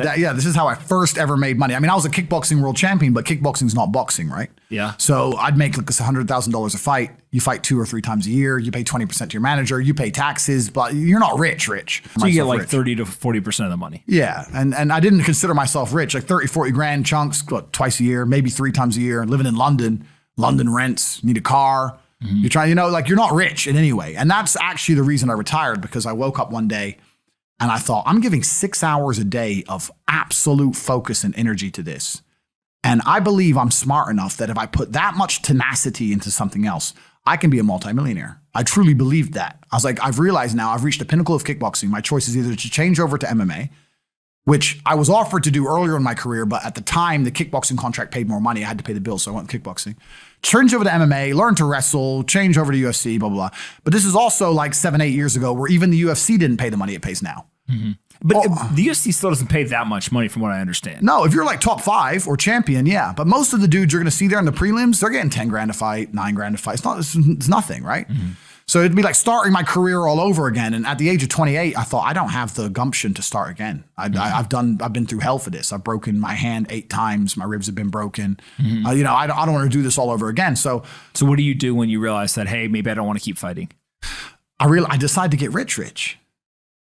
This is how I first ever made money. I mean, I was a kickboxing world champion, but kickboxing's not boxing, right? Yeah. So I'd make like $100,000 a fight. You fight 2 or 3 times a year. You pay 20% to your manager. You pay taxes, but you're not rich. So you get like 30 to 40% of the money. Yeah. And I didn't consider myself rich, like 30, 40 grand chunks, twice a year, maybe 3 times a year, living in London rents, need a car. You're trying, you're not rich in any way. And that's actually the reason I retired, because I woke up one day and I thought, I'm giving 6 hours a day of absolute focus and energy to this. And I believe I'm smart enough that if I put that much tenacity into something else, I can be a multimillionaire. I truly believed that. I was like, I've realized now I've reached the pinnacle of kickboxing. My choice is either to change over to MMA, which I was offered to do earlier in my career, but at the time, the kickboxing contract paid more money. I had to pay the bills, so I went kickboxing. Change over to MMA, learn to wrestle, change over to UFC, blah, blah, blah. But this is also like 7, 8 years ago where even the UFC didn't pay the money it pays now. But the UFC still doesn't pay that much money from what I understand. No, if you're like top 5 or champion, yeah. But most of the dudes you're going to see there in the prelims, they're getting 10 grand a fight, 9 grand a fight. It's nothing, right? So it'd be like starting my career all over again. And at the age of 28, I thought, I don't have the gumption to start again. I've been through hell for this. I've broken my hand 8 times. My ribs have been broken. I don't want to do this all over again. So what do you do when you realize that, hey, maybe I don't want to keep fighting? I decided to get rich.